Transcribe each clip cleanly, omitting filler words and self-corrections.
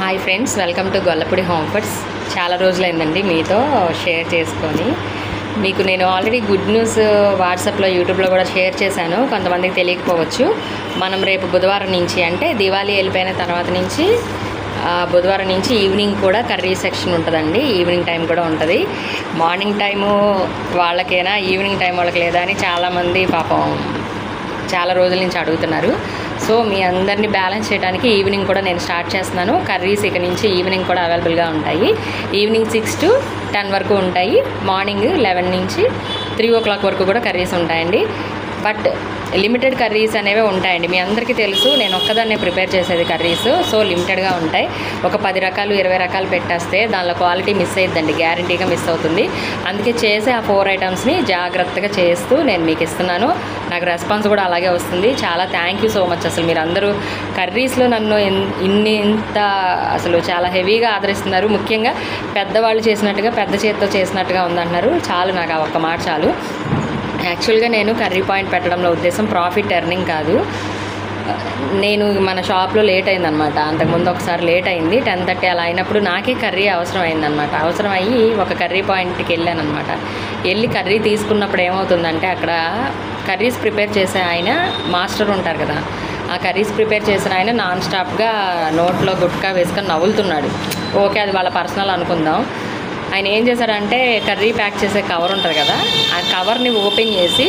Hi friends, welcome to Gollapudi home foods. చాలా రోజులైందండి మీతో share చేసుకొని. మీకు నేను ఆల్రెడీ గుడ్ న్యూస్ వాట్సాప్లో యూట్యూబ్లో కూడా షేర్ చేశాను, కొంతమందికి తెలియకపోవచ్చు. మనం రేపు బుధవారం నుంచి, అంటే దివాళీ వెళ్ళిపోయిన తర్వాత నుంచి బుధవారం నుంచి ఈవినింగ్ కూడా కర్రీ సెక్షన్ ఉంటుందండి. ఈవినింగ్ టైం కూడా ఉంటుంది. మార్నింగ్ టైము వాళ్ళకేనా, ఈవినింగ్ టైం వాళ్ళకి లేదా అని చాలామంది పాపం చాలా రోజుల నుంచి అడుగుతున్నారు. సో మీ అందరినీ బ్యాలెన్స్ చేయడానికి ఈవినింగ్ కూడా నేను స్టార్ట్ చేస్తున్నాను. కర్రీస్ ఇక నుంచి ఈవినింగ్ కూడా అవైలబుల్గా ఉంటాయి. ఈవినింగ్ 6 to 10 వరకు ఉంటాయి. మార్నింగ్ 11 నుంచి 3 o'clock వరకు కూడా కర్రీస్ ఉంటాయండి. బట్ లిమిటెడ్ కర్రీస్ అనేవి ఉంటాయండి. మీ అందరికీ తెలుసు, నేను ఒక్కదాన్నే ప్రిపేర్ చేసేది కర్రీస్. సో లిమిటెడ్గా ఉంటాయి. ఒక 10 రకాలు 20 రకాలు పెట్టేస్తే దానిలో క్వాలిటీ మిస్ అయ్యిద్దండి, గ్యారంటీగా మిస్ అవుతుంది. అందుకే చేసే ఆ 4 ఐటమ్స్ని జాగ్రత్తగా చేస్తూ నేను మీకు ఇస్తున్నాను. నాకు రెస్పాన్స్ కూడా అలాగే వస్తుంది. చాలా థ్యాంక్ యూ సో మచ్. అసలు మీరు అందరూ కర్రీస్లో నన్ను ఇంత అసలు చాలా హెవీగా ఆదరిస్తున్నారు. ముఖ్యంగా పెద్దవాళ్ళు చేసినట్టుగా, పెద్ద చేతితో చేసినట్టుగా ఉందంటున్నారు. చాలు, నాకు ఆ ఒక్క మాట చాలు. యాక్చువల్గా నేను కర్రీ పాయింట్ పెట్టడంలో ఉద్దేశం ప్రాఫిట్ ఎర్నింగ్ కాదు. నేను మన షాప్లో లేట్ అయిందనమాట. అంతకుముందు ఒకసారి లేట్ అయింది, 10:30 అలా అయినప్పుడు నాకే కర్రీ అవసరం అయిందనమాట. అవసరం అయ్యి ఒక కర్రీ పాయింట్కి వెళ్ళాను అనమాట. వెళ్ళి కర్రీ తీసుకున్నప్పుడు ఏమవుతుందంటే, అక్కడ కర్రీస్ ప్రిపేర్ చేసే ఆయన మాస్టర్ ఉంటారు కదా, ఆ కర్రీస్ ప్రిపేర్ చేసిన ఆయన నాన్ స్టాప్గా నోట్లో గుట్కా వేసుకొని నవ్వులుతున్నాడు. ఓకే, అది వాళ్ళ పర్సనల్ అనుకుందాం. ఆయన ఏం చేశారంటే, కర్రీ ప్యాక్ చేసే కవర్ ఉంటుంది కదా, ఆ కవర్ని ఓపెన్ చేసి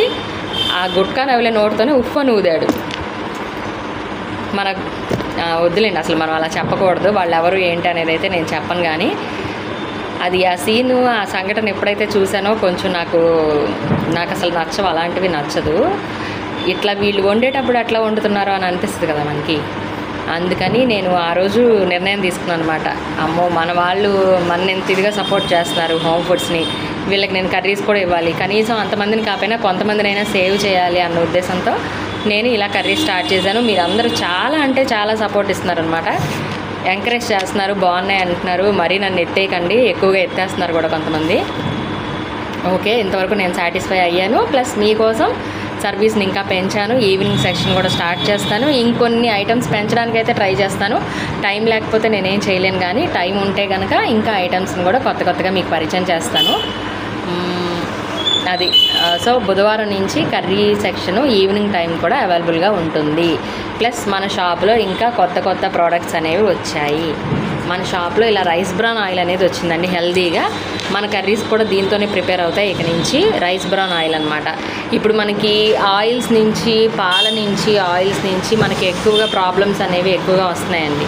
ఆ గుట్కా నవ్వులే నోటుతోనే ఉఫ్ అని ఊదాడు. వద్దులేండి, అసలు మనం అలా చెప్పకూడదు. వాళ్ళు ఎవరు ఏంటి అనేది అయితే నేను చెప్పను. కానీ అది ఆ సీను, ఆ సంఘటన ఎప్పుడైతే చూసానో కొంచెం నాకు అసలు నచ్చవు, అలాంటివి నచ్చదు. ఇట్లా వీళ్ళు వండేటప్పుడు ఎట్లా వండుతున్నారో అని అనిపిస్తుంది కదా మనకి. అందుకని నేను ఆ రోజు నిర్ణయం తీసుకున్నాను అనమాట. అమ్మో, మన వాళ్ళు మన ఎంత ఇదిగా సపోర్ట్ చేస్తున్నారు హోమ్ ఫుడ్స్ని, వీళ్ళకి నేను కర్రీస్ కూడా ఇవ్వాలి, కనీసం అంతమందిని కాకపోయినా కొంతమందినైనా సేవ్ చేయాలి అన్న ఉద్దేశంతో నేను ఇలా కర్రీ స్టార్ట్ చేశాను. మీరు అందరూ చాలా అంటే చాలా సపోర్ట్ ఇస్తున్నారు అనమాట. ఎంకరేజ్ చేస్తున్నారు, బాగున్నాయి అంటున్నారు. మరీ నన్ను ఎత్తేయకండి, ఎక్కువగా ఎత్తేస్తున్నారు కూడా కొంతమంది. ఓకే, ఇంతవరకు నేను సాటిస్ఫై అయ్యాను. ప్లస్ మీకోసం సర్వీస్ని ఇంకా పెంచాను. ఈవినింగ్ సెక్షన్ కూడా స్టార్ట్ చేస్తాను. ఇంకొన్ని ఐటమ్స్ పెంచడానికి అయితే ట్రై చేస్తాను. టైం లేకపోతే నేనేం చేయలేను, కానీ టైం ఉంటే కనుక ఇంకా ఐటమ్స్ని కూడా కొత్తగా మీకు పరిచయం చేస్తాను. అది సో బుధవారం నుంచి కర్రీ సెక్షను ఈవినింగ్ టైం కూడా అవైలబుల్గా ఉంటుంది. ప్లస్ మన షాప్లో ఇంకా కొత్త ప్రోడక్ట్స్ అనేవి వచ్చాయి. మన షాప్లో ఇలా రైస్ బ్రాన్ ఆయిల్ అనేది వచ్చిందండి, హెల్దీగా. మన కర్రీస్ కూడా దీంతోనే ప్రిపేర్ అవుతాయి ఇక నుంచి. రైస్ బ్రాన్ ఆయిల్ అనమాట. ఇప్పుడు మనకి ఆయిల్స్ నుంచి, పాల నుంచి, ఆయిల్స్ నుంచి మనకి ఎక్కువగా ప్రాబ్లమ్స్ అనేవి ఎక్కువగా వస్తున్నాయండి.